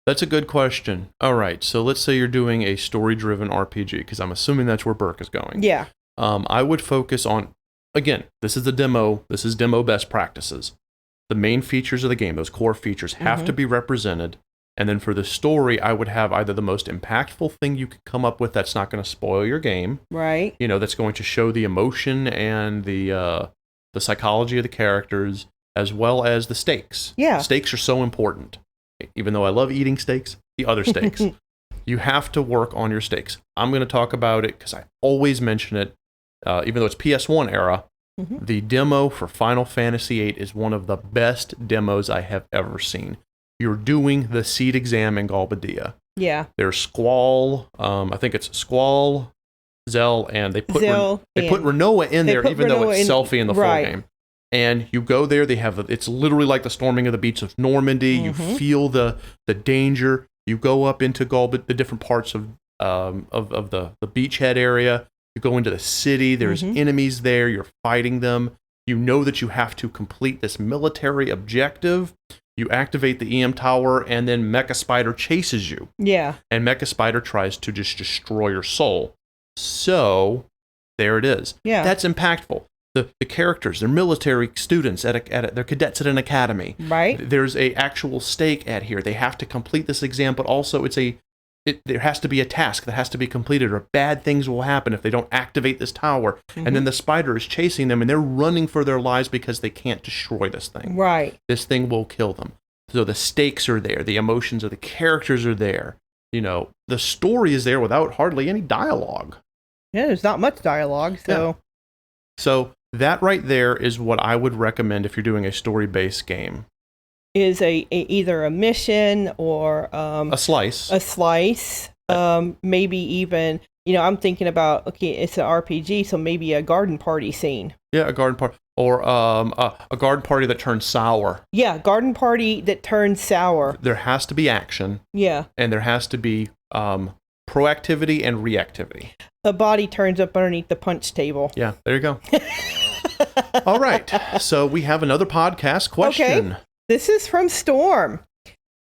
That's a good question. All right, so let's say you're doing a story-driven RPG, because I'm assuming that's where Burke is going.
Yeah.
I would focus on, again, this is demo best practices. The main features of the game, those core features, have to be represented. And then for the story, I would have either the most impactful thing you could come up with that's not going to spoil your game.
Right.
That's going to show the emotion and the psychology of the characters, as well as the stakes.
Yeah.
Stakes are so important. Even though I love eating steaks, the other stakes. You have to work on your stakes. I'm going to talk about it because I always mention it, even though it's PS1 era. The demo for Final Fantasy VIII is one of the best demos I have ever seen. You're doing the seed exam in Galbadia.
Yeah.
There's Squall, I think it's Squall, Zell, and they put Renoa in there, even though it's Selphie in the full game. And you go there, it's literally like the storming of the beaches of Normandy. You feel the danger. You go up into the different parts of the beachhead area. You go into the city, there's enemies there, you're fighting them. You know that you have to complete this military objective. You activate the EM tower, and then Mecha Spider chases you. Yeah. And Mecha Spider tries to just destroy your soul. So, there it is. Yeah. That's impactful. The characters, they're military students, they're cadets at an academy. Right. There's a actual stake at here. They have to complete this exam, but also there has to be a task that has to be completed, or bad things will happen if they don't activate this tower. And then the spider is chasing them, and they're running for their lives because they can't destroy this thing. Right. This thing will kill them. So the stakes are there. The emotions of the characters are there. The story is there without hardly any dialogue.
Yeah, there's not much dialogue.
So that right there is what I would recommend if you're doing a story-based game.
Is either a mission or
a slice.
Maybe even, I'm thinking about, okay, it's an RPG, so maybe a garden party scene.
Yeah, a garden party, or a garden party that turns sour.
Yeah, garden party that turns sour.
There has to be action. Yeah. And there has to be proactivity and reactivity.
A body turns up underneath the punch table.
Yeah, there you go. All right, so we have another podcast question.
Okay. This is from Storm.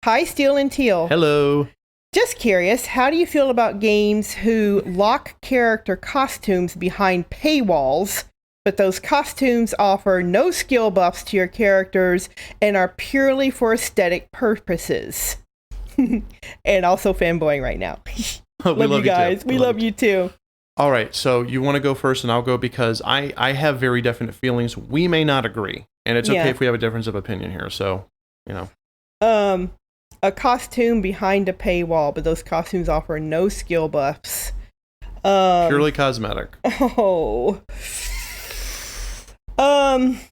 Hi, Steel and Teal.
Hello.
Just curious, how do you feel about games who lock character costumes behind paywalls, but those costumes offer no skill buffs to your characters and are purely for aesthetic purposes? And also fanboying right now. Love you guys. We love you too.
All right, so you want to go first and I'll go, because I have very definite feelings. We may not agree. And it's okay if we have a difference of opinion here. So,
a costume behind a paywall, but those costumes offer no skill buffs.
Purely cosmetic.
Oh. I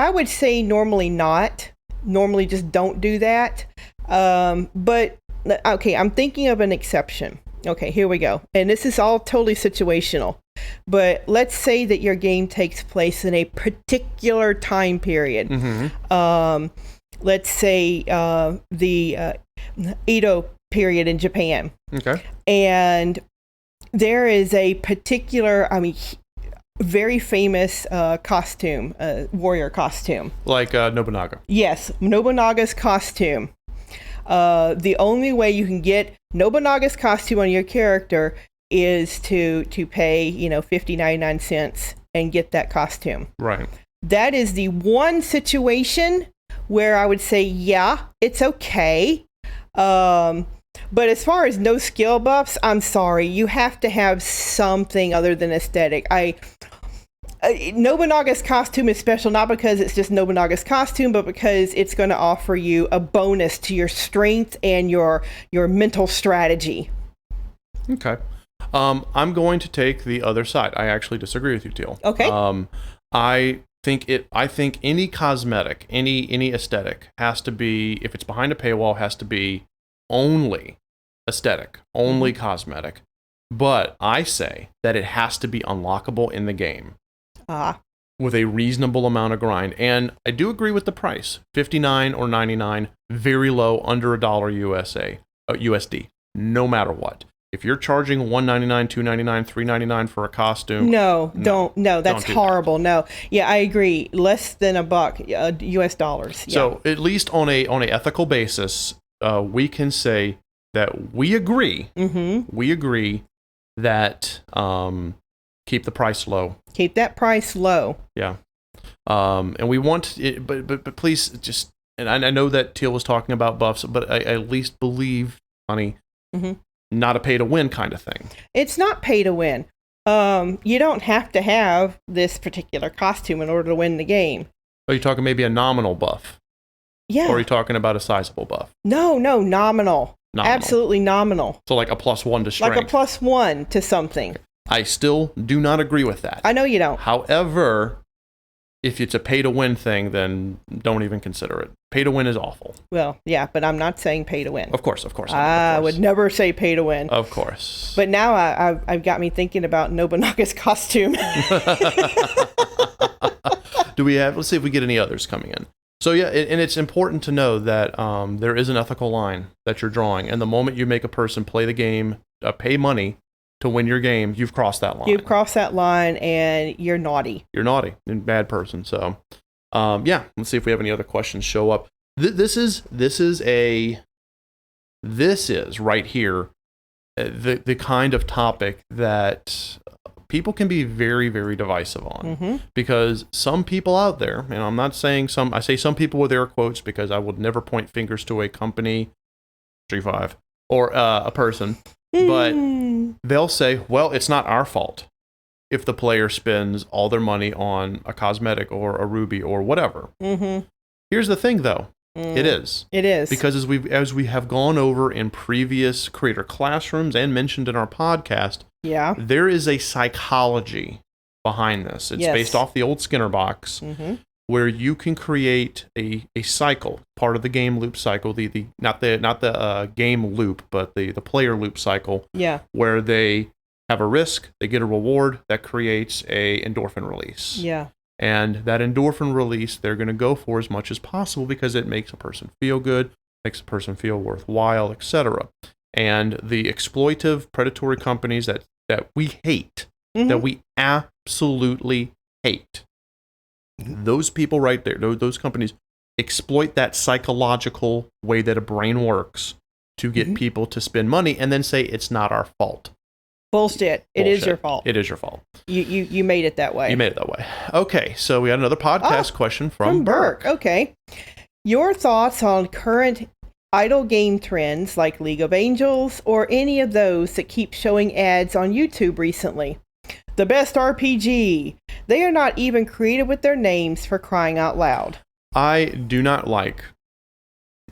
would say normally not. Normally just don't do that. But, okay, I'm thinking of an exception. Okay, here we go. And this is all totally situational. But let's say that your game takes place in a particular time period. Let's say the Edo period in Japan. Okay. And there is a particular, very famous costume, warrior costume.
Like Nobunaga.
Yes, Nobunaga's costume. The only way you can get Nobunaga's costume on your character is to pay, 50.99 cents and get that costume. Right. That is the one situation where I would say, yeah, it's okay. But as far as no skill buffs, I'm sorry. You have to have something other than aesthetic. Nobunaga's costume is special not because it's just Nobunaga's costume, but because it's going to offer you a bonus to your strength and your mental strategy.
Okay. I'm going to take the other side. I actually disagree with you, Teal.
Okay.
I think any cosmetic, any aesthetic has to be, if it's behind a paywall, has to be only aesthetic, only cosmetic. But I say that it has to be unlockable in the game.
Ah.
With a reasonable amount of grind. And I do agree with the price. $59 or $99, very low, under $1 USD, no matter what. If you're charging $199, $299, $399 for a costume,
that's horrible. No, yeah, I agree. Less than $1, US dollars. Yeah.
So at least on a ethical basis, we can say that we agree. Mm-hmm. We agree that keep the price low.
Keep that price low.
Yeah, and we want it, but please just. And I know that Teal was talking about buffs, but I at least believe, honey. Mm-hmm. Not a pay to win kind of thing.
It's not pay to win. You don't have to have this particular costume in order to win the game.
Are you talking maybe a nominal buff?
Yeah.
Or are you talking about a sizable buff?
No, nominal. Absolutely nominal.
So like a +1 to strength.
Like a +1 to something.
I still do not agree with that.
I know you don't.
However, if it's a pay to win thing, then don't even consider it. Pay to win is awful.
Well, yeah, but I'm not saying pay to win.
Of course.
I would never say pay to win.
Of course.
But now I've got me thinking about Nobunaga's costume.
Let's see if we get any others coming in. So yeah, and it's important to know that there is an ethical line that you're drawing. And the moment you make a person play the game, pay money to win your game, you've crossed that line.
You've crossed that line and you're naughty.
You're naughty and bad person. So yeah, let's see if we have any other questions show up. This is right here the kind of topic that people can be very, very divisive on, because some people out there, and I'm not saying I say some people with air quotes because I would never point fingers to a company, 3-5, or a person, but they'll say, well, it's not our fault if the player spends all their money on a cosmetic or a ruby or whatever. Here's the thing, though. It is. Because as we have gone over in previous creator classrooms and mentioned in our podcast, there is a psychology behind this. It's based off the old Skinner box, where you can create a cycle, part of the game loop cycle, not the game loop, but the player loop cycle, where they have a risk, they get a reward that creates a endorphin release. And that endorphin release, they're going to go for as much as possible because it makes a person feel good, makes a person feel worthwhile, etc. And the exploitive, predatory companies that we hate, that we absolutely hate, those people right there, those companies exploit that psychological way that a brain works to get people to spend money and then say it's not our fault.
Bullshit. It is your fault.
It is your fault.
You made it that way.
You made it that way. Okay, so we had another podcast question from Burke.
Okay. Your thoughts on current idle game trends like League of Angels or any of those that keep showing ads on YouTube recently? The best RPG. They are not even creative with their names, for crying out loud.
I do not like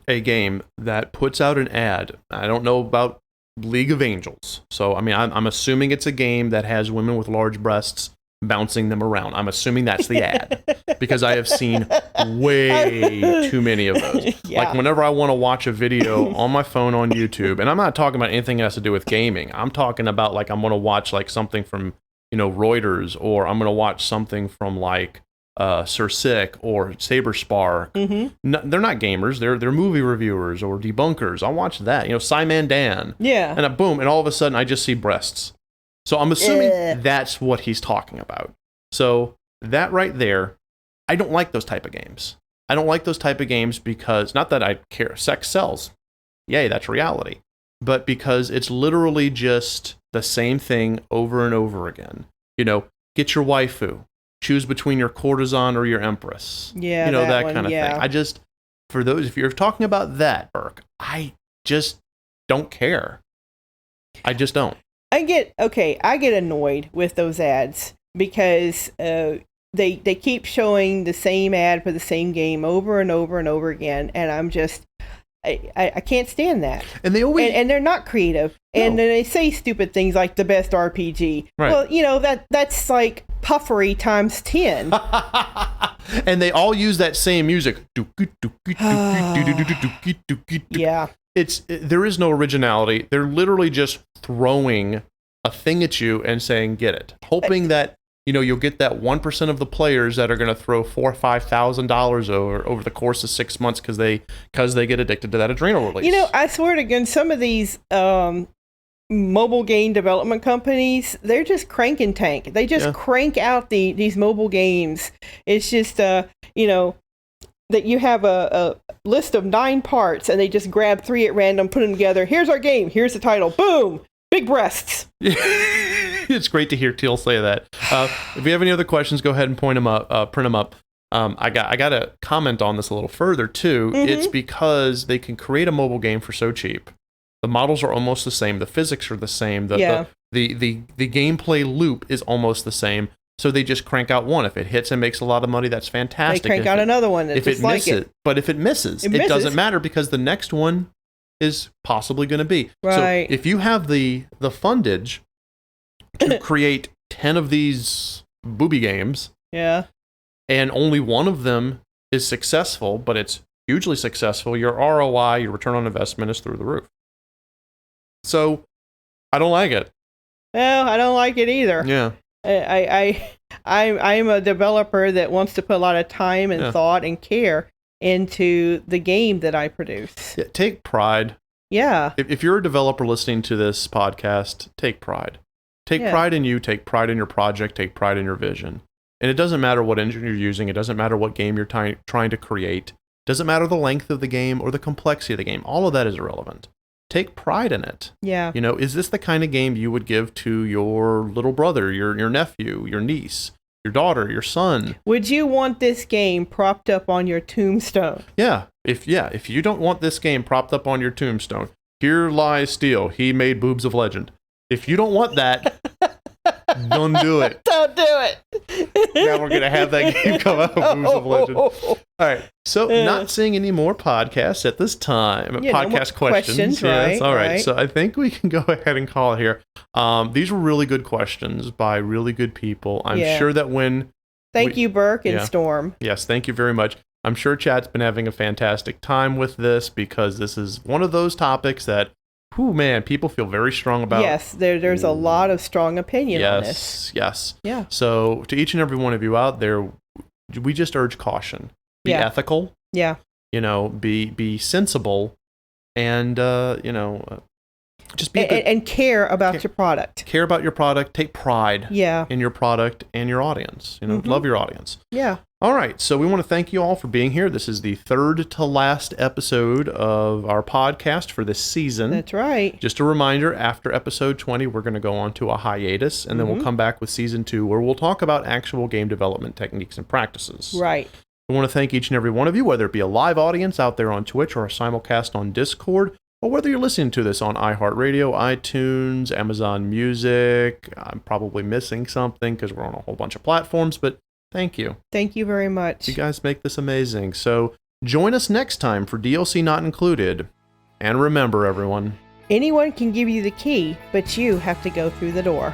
a game that puts out an ad. I don't know about League of Angels. So, I mean, I'm assuming it's a game that has women with large breasts bouncing them around. I'm assuming that's the ad because I have seen way too many of those. Like whenever I want to watch a video on my phone on YouTube, and I'm not talking about anything that has to do with gaming. I'm talking about like I'm going to watch like something from, Reuters, or I'm going to watch something from like Sir Sick or Saber Spark. They're not gamers. They're movie reviewers or debunkers. I'll watch that. Simon Dan.
Yeah.
And boom, and all of a sudden I just see breasts. So I'm assuming that's what he's talking about. So that right there, I don't like those type of games. I don't like those type of games because, not that I care, sex sells. Yay, that's reality. But because it's literally just the same thing over and over again. Get your waifu. Choose between your courtesan or your empress.
Yeah,
that kind of thing. For those, if you're talking about that, Burke, I just don't care. I just don't.
I get annoyed with those ads because they keep showing the same ad for the same game over and over and over again, and I'm just I can't stand that.
And they always
and they're not creative, and then they say stupid things like the best RPG.
Right.
Well, that's like puffery times 10.
And they all use that same music.
Yeah.
There is no originality. They're literally just throwing a thing at you and saying, get it. Hoping that, you'll get that 1% of the players that are going to throw $4,000 or $5,000 over the course of 6 months because they get addicted to that adrenal release.
I swear to God, some of these mobile game development companies, they're just crank and tank. They just crank out these mobile games. It's just, that you have a list of 9 parts and they just grab 3 at random, put them together. Here's our game. Here's the title. Boom. Big breasts.
It's great to hear Teal say that. If you have any other questions, go ahead and print them up. I got to comment on this a little further too. Mm-hmm. It's because they can create a mobile game for so cheap. The models are almost the same. The physics are the same. The gameplay loop is almost the same. So they just crank out one. If it hits and makes a lot of money, that's fantastic.
They crank out another one.
If it misses, but if it misses, it doesn't matter because the next one is possibly going to be.
Right.
So if you have the fundage to create 10 of these booby games,
and
only one of them is successful, but it's hugely successful, your ROI, your return on investment is through the roof. So I don't like it.
Well, I don't like it either.
Yeah.
I'm a developer that wants to put a lot of time and thought and care into the game that I produce.
Yeah, take pride.
Yeah.
If you're a developer listening to this podcast, take pride. Take pride in you, take pride in your project, take pride in your vision. And it doesn't matter what engine you're using, it doesn't matter what game you're trying to create, it doesn't matter the length of the game or the complexity of the game. All of that is irrelevant. Take pride in it.
Yeah.
Is this the kind of game you would give to your little brother, your nephew, your niece, your daughter, your son?
Would you want this game propped up on your tombstone?
Yeah. If you don't want this game propped up on your tombstone, here lies Steel. He made Boobs of Legend. If you don't want that, don't do it.
Don't do it.
Now we're going to have that game come out, Boobs of Legend. All right. So not seeing any more podcasts at this time. Podcast questions.
Right,
yes. All right. So I think we can go ahead and call it here. These were really good questions by really good people. I'm sure that
Thank you, Burke and Storm.
Yes. Thank you very much. I'm sure chat's been having a fantastic time with this because this is one of those topics that people feel very strong about.
Yes, there's a lot of strong opinion on this.
Yes.
Yeah.
So to each and every one of you out there, we just urge caution. Be ethical.
Yeah.
Be sensible, and just be
and care about your product.
Care about your product. Take pride.
Yeah.
In your product and your audience. Love your audience.
Yeah.
All right, so we want to thank you all for being here. This is the third to last episode of our podcast for this season.
That's right.
Just a reminder, after episode 20, we're going to go on to a hiatus, and then we'll come back with season 2, where we'll talk about actual game development techniques and practices.
Right.
We want to thank each and every one of you, whether it be a live audience out there on Twitch or a simulcast on Discord, or whether you're listening to this on iHeartRadio, iTunes, Amazon Music. I'm probably missing something because we're on a whole bunch of platforms, but thank you.
Thank you very much.
You guys make this amazing. So join us next time for DLC Not Included. And remember, everyone,
anyone can give you the key, but you have to go through the door.